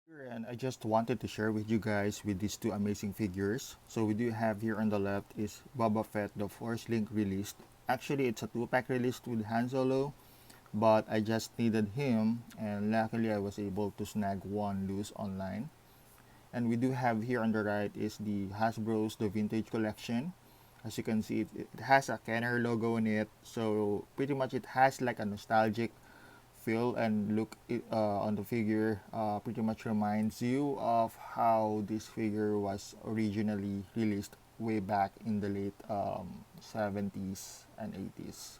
And I just wanted to share with you guys with these two amazing figures. So we do have here on the left is Boba Fett, the Force Link released. Actually, it's a two-pack released with Han Solo, but I just needed him, and luckily I was able to snag one loose online. And we do have here on the right is the Hasbro's The Vintage Collection. As you can see, it has a Kenner logo in it, so pretty much it has like a nostalgic feel and look on the figure. Pretty much reminds you of how this figure was originally released way back in the late 70s and 80s.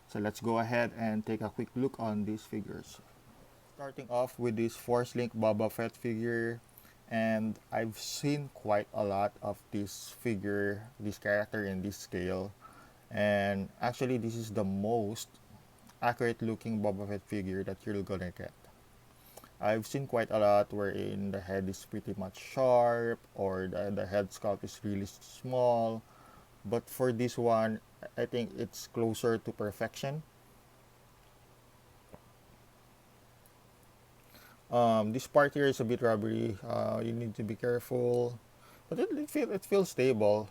So let's go ahead and take a quick look on these figures. Starting off with this Force Link Boba Fett figure, and I've seen quite a lot of this figure, this character in this scale, and actually this is the most accurate looking Boba Fett figure that you're gonna get. I've seen quite a lot wherein the head is pretty much sharp or the head sculpt is really small, but for this one I think it's closer to perfection. This part here is a bit rubbery. You need to be careful, but it feels stable.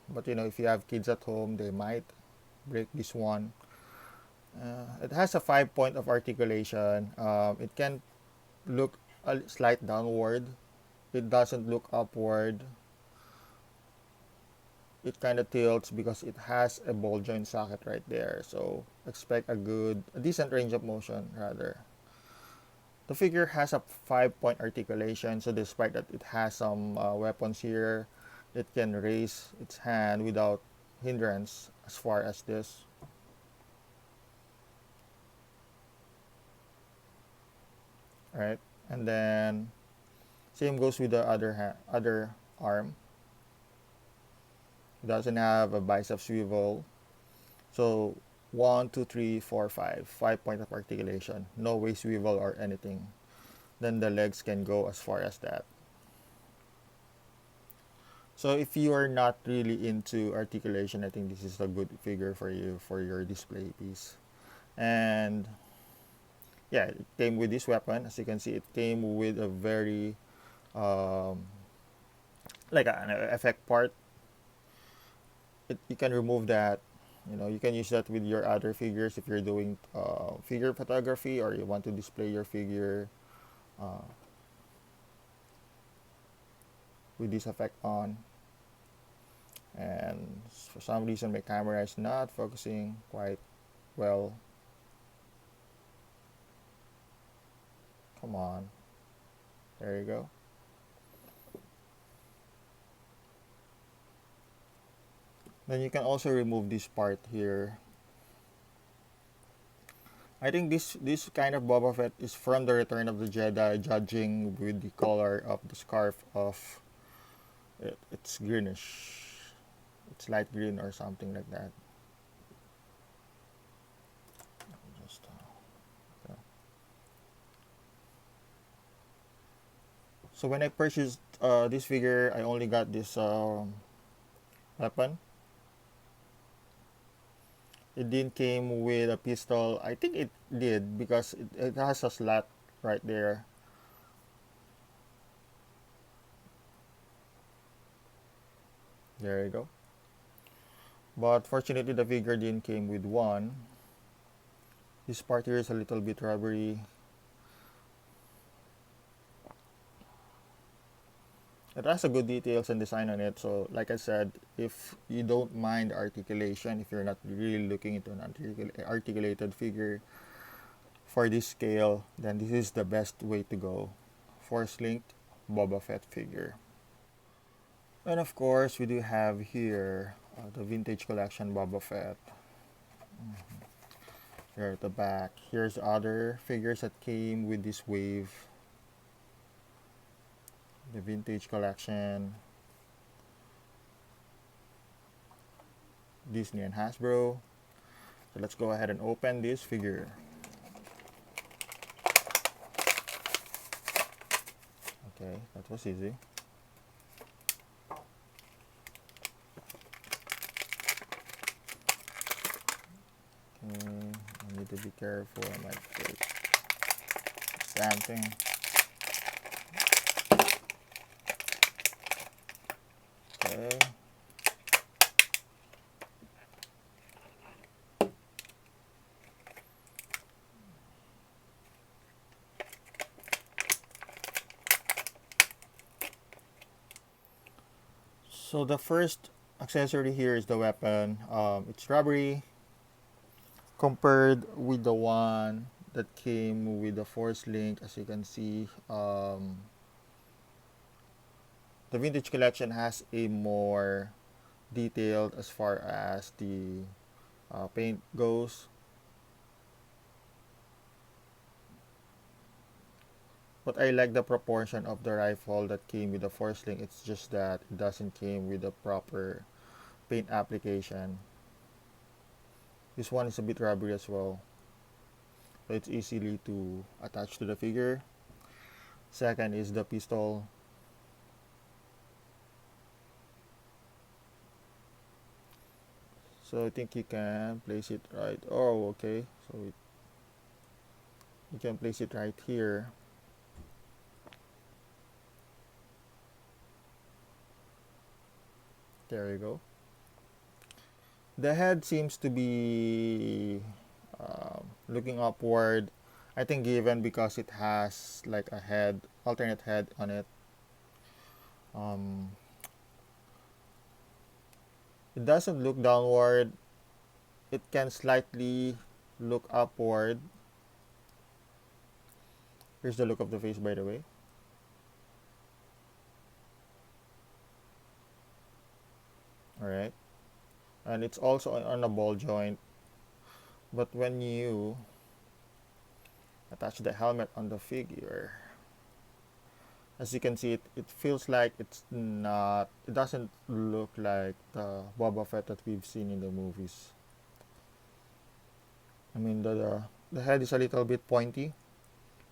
But you know, if you have kids at home, they might break this one. It has a 5 point of articulation. It can look a slight downward. It doesn't look upward. It kind of tilts because it has a ball joint socket right there. So expect a decent range of motion rather. The figure has a 5 point articulation, so despite that it has some weapons here, it can raise its hand without hindrance as far as this. Right, and then same goes with the other arm. It doesn't have a bicep swivel, so 5 point of articulation, no waist swivel or anything. Then the legs can go as far as that. So if you are not really into articulation, I think this is a good figure for you for your display piece. And yeah, it came with this weapon. As you can see, it came with a very um, like an effect part. You can remove that. You know, you can use that with your other figures if you're doing figure photography or you want to display your figure uh, with this effect on. And for some reason my camera is not focusing quite well. Come on, there you go. Then you can also remove this part here. I think this kind of Boba Fett is from the Return of the Jedi, judging with the color of the scarf of it. It's greenish. It's light green or something like that. Just okay. So when I purchased this figure, I only got this weapon. It didn't came with a pistol. I think it did because it has a slot right there. There you go. But fortunately the figure didn't came with one. This part here is a little bit rubbery. It has a good details and design on it. So like I said, if you don't mind articulation, if you're not really looking into an articulated figure for this scale, then this is the best way to go. Force linked Boba Fett figure. And of course, we do have here the vintage collection Boba Fett. Here at the back. Here's other figures that came with this wave. The vintage collection. Disney and Hasbro. So let's go ahead and open this figure. Okay, that was easy. Okay, I need to be careful. I might break something. Okay. So the first accessory here is the weapon. It's rubbery compared with the one that came with the force link. As you can see, the vintage collection has a more detailed as far as the paint goes. But I like the proportion of the rifle that came with the force link. It's just that it doesn't came with the proper paint application. This one is a bit rubbery as well, so it's easily to attach to the figure. Second is the pistol. So I think you can place it right. Oh, okay. So you can place it right here. There you go. The head seems to be looking upward. I think given because it has like a head, alternate head on it. Um, it doesn't look downward. It can slightly look upward. Here's the look of the face, by the way. Alright. And it's also on a ball joint. But when you attach the helmet on the figure, as you can see, it feels like it's not, it doesn't look like the Boba Fett that we've seen in the movies. I mean, the head is a little bit pointy.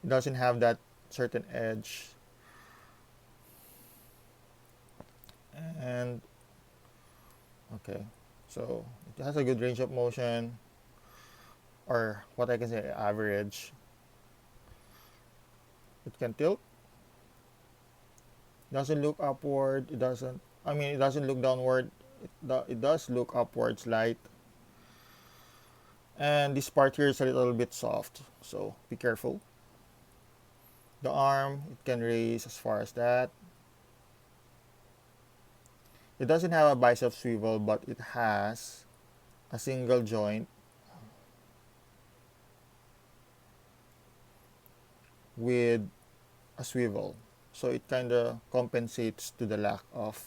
It doesn't have that certain edge. And okay, so it has a good range of motion, or what I can say, average. It can tilt. It doesn't look upward. It doesn't. I mean, it doesn't look downward. It does look upward slight. And this part here is a little bit soft, so be careful. The arm, it can raise as far as that. It doesn't have a bicep swivel, but it has a single joint with a swivel. So it kind of compensates to the lack of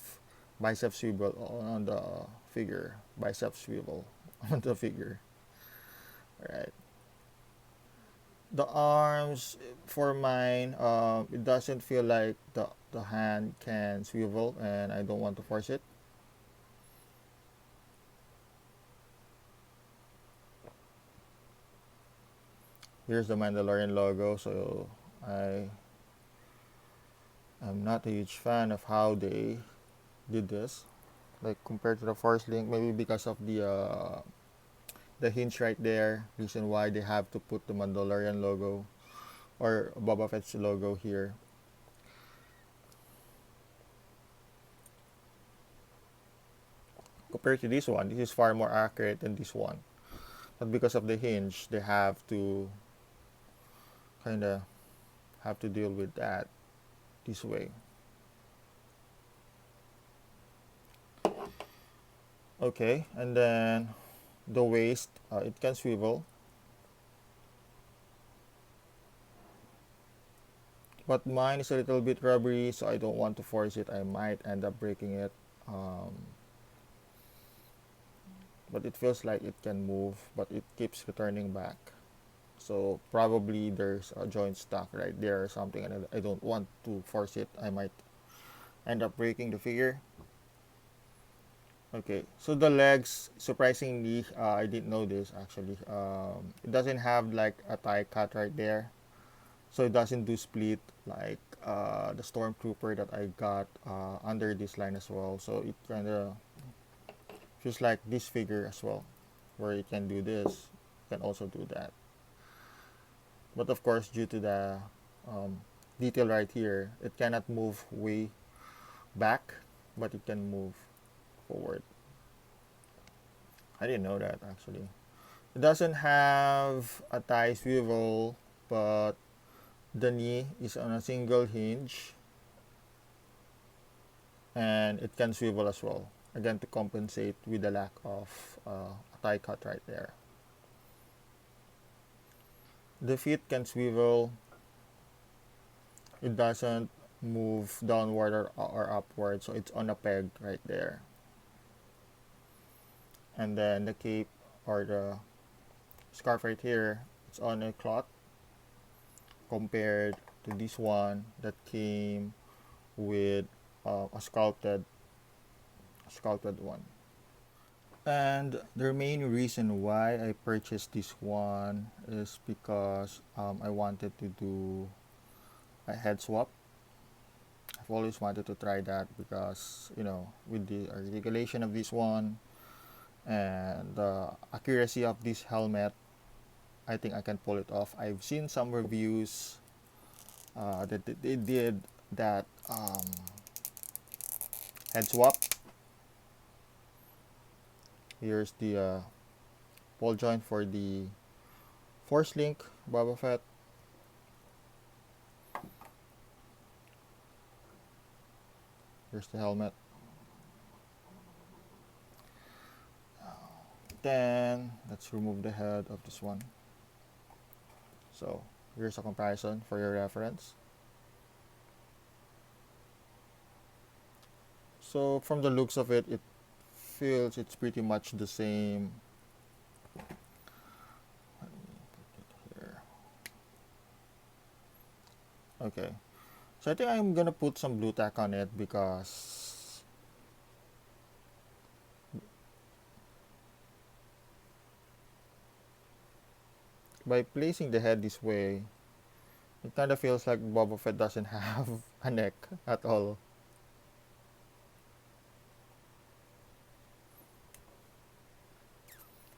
bicep swivel on the figure. Bicep swivel on the figure. Alright. The arms, for mine, it doesn't feel like the hand can swivel, and I don't want to force it. Here's the Mandalorian logo. So I am not a huge fan of how they did this, like compared to the Force Link. Maybe because of the hinge right there, reason why they have to put the Mandalorian logo or Boba Fett's logo here. Compared to this one, this is far more accurate than this one. But because of the hinge, they have to kind of have to deal with that this way. Okay, and then the waist, it can swivel, but mine is a little bit rubbery, so I don't want to force it. I might end up breaking it, but it feels like it can move, but it keeps returning back. So probably there's a joint stuck right there or something, and I don't want to force it. I might end up breaking the figure. Okay, so the legs, surprisingly, I didn't know this actually. It doesn't have like a tie cut right there, so it doesn't do split like the Stormtrooper that I got under this line as well. So it kind of feels like this figure as well, where it can do this, can also do that. But of course, due to the detail right here, it cannot move way back. but it can move forward. I didn't know that actually. It doesn't have a thigh swivel, but the knee is on a single hinge and it can swivel as well. Again, to compensate with the lack of a thigh cut right there. The feet can swivel. It doesn't move downward or upward, so it's on a peg right there. And then the cape or the scarf right here, it's on a cloth compared to this one that came with a sculpted one. And the main reason why I purchased this one is because I wanted to do a head swap. I've always wanted to try that because, you know, with the articulation of this one and the accuracy of this helmet, I think I can pull it off. I've seen some reviews that they did that head swap. Here's the ball joint for the Force Link Boba Fett. Here's the helmet. Then let's remove the head of this one. So here's a comparison for your reference. So from the looks of it, it feels it's pretty much the same. Let me put it here. Okay. So I think I'm gonna put some blue tack on it because by placing the head this way, it kind of feels like Boba Fett doesn't have a neck at all.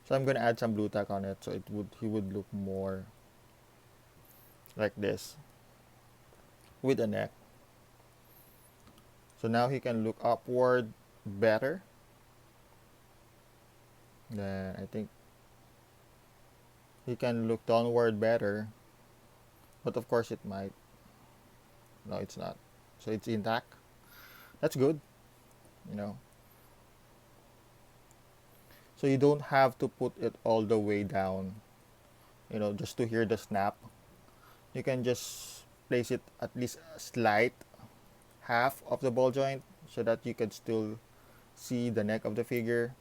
So I'm gonna add some blue tack on it so he would look more like this with a neck. So now he can look upward better. Then I think he can look downward better. But of course it might. No, it's not. So it's intact. That's good, you know. So you don't have to put it all the way down, you know, just to hear the snap. You can just place it at least a slight half of the ball joint so that you can still see the neck of the figure.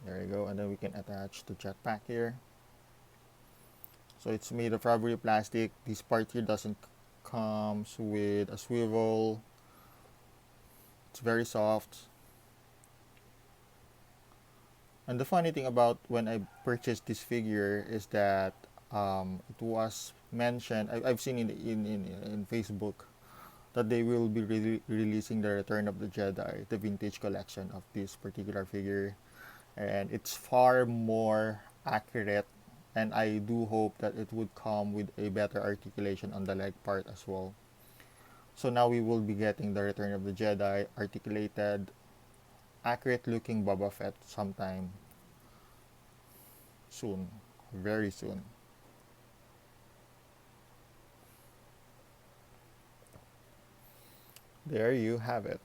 There you go, and then we can attach the jetpack here. So it's made of rubbery plastic. This part here doesn't comes with a swivel. It's very soft. And the funny thing about when I purchased this figure is that it was mentioned. I've seen in Facebook that they will be releasing the Return of the Jedi, the vintage collection of this particular figure, and it's far more accurate. And I do hope that it would come with a better articulation on the leg part as well. So now we will be getting the Return of the Jedi articulated, accurate looking Boba Fett sometime soon, very soon. There you have it.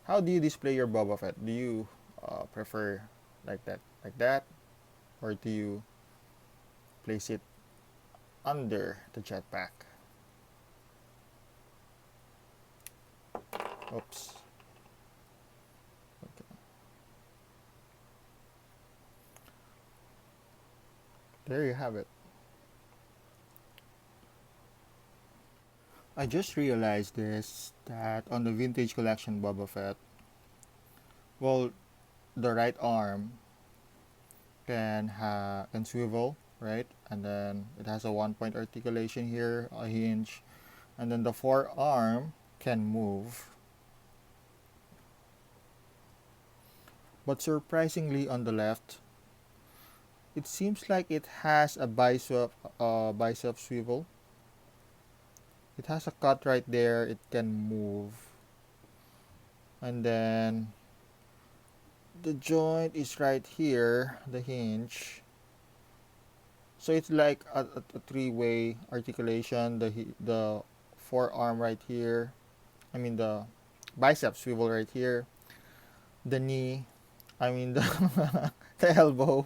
How do you display your Boba Fett? Do you prefer like that, or do you place it under the jetpack? Oops. Okay. There you have it. I just realized this that on the vintage collection Boba Fett, well, the right arm can swivel, right? And then it has a 1 point articulation here, a hinge, and then the forearm can move. But surprisingly on the left, it seems like it has a bicep swivel. It has a cut right there. It can move. And then the joint is right here, the hinge. So it's like a three-way articulation. The forearm right here. I mean the bicep swivel right here. The knee. I mean the the elbow,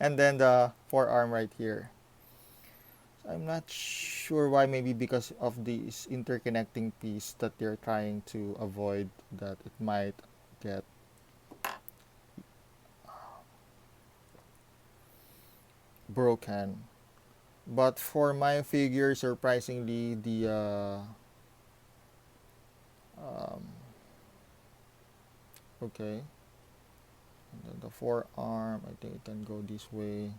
and then the forearm right here. I'm not sure why. Maybe because of this interconnecting piece that they're trying to avoid, that it might get broken. But for my figure, surprisingly, the um, okay, and then the forearm, I think it can go this way.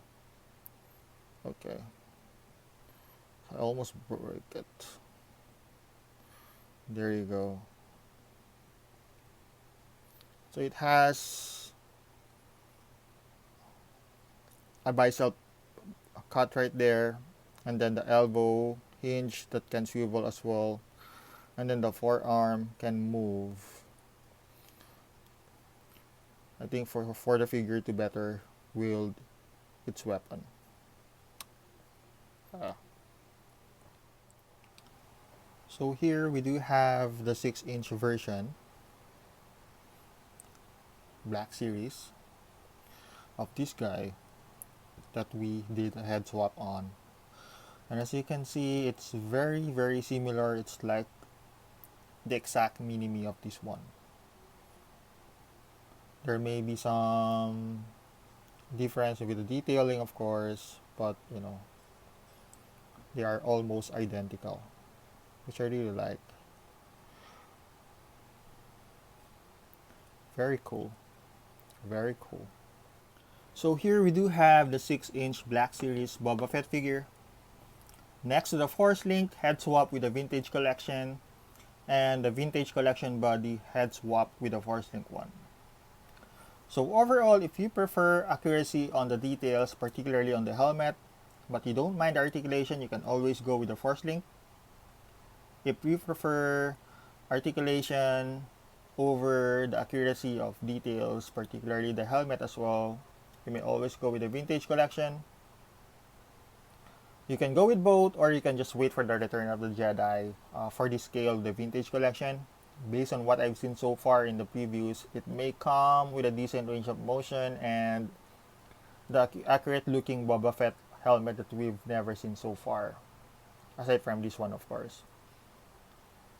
Okay, I almost broke it. There you go. So it has a bicep cut right there, and then the elbow hinge that can swivel as well, and then the forearm can move. I think for the figure to better wield its weapon. Uh, so here we do have the 6-inch version, Black Series, of this guy that we did a head swap on. And as you can see, it's very similar. It's like the exact mini-me of this one. There may be some difference with the detailing, of course, but you know, they are almost identical, which I really like. Very cool. Very cool. So here we do have the 6-inch Black Series Boba Fett figure. Next to the Force Link head swap with the Vintage Collection, and the Vintage Collection body head swap with the Force Link one. So overall, if you prefer accuracy on the details, particularly on the helmet, but you don't mind the articulation, you can always go with the Force Link. If you prefer articulation over the accuracy of details, particularly the helmet as well, you may always go with the Vintage Collection. You can go with both, or you can just wait for the Return of the Jedi. For the scale of the Vintage Collection, based on what I've seen so far in the previews, it may come with a decent range of motion and the accurate looking Boba Fett helmet that we've never seen so far, aside from this one, of course.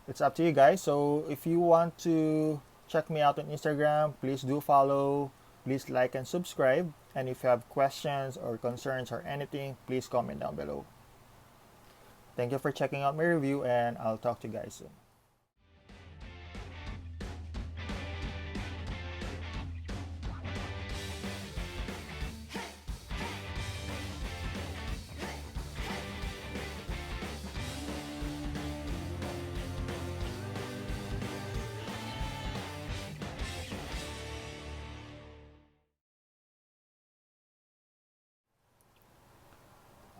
It's up to you guys. So if you want to check me out on Instagram, please do follow, please like and subscribe, and if you have questions or concerns or anything, please comment down below. Thank you for checking out my review, and I'll talk to you guys soon.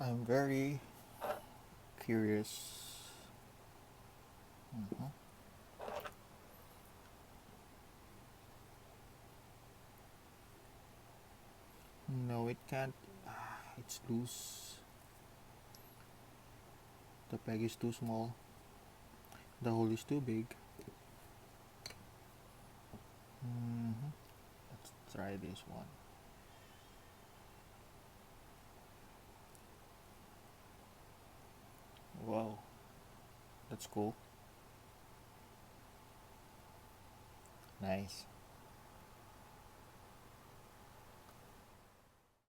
I'm very curious. Mhm. No, it can't. It's loose. The peg is too small. The hole is too big. Let's try this one. Wow, that's cool. Nice.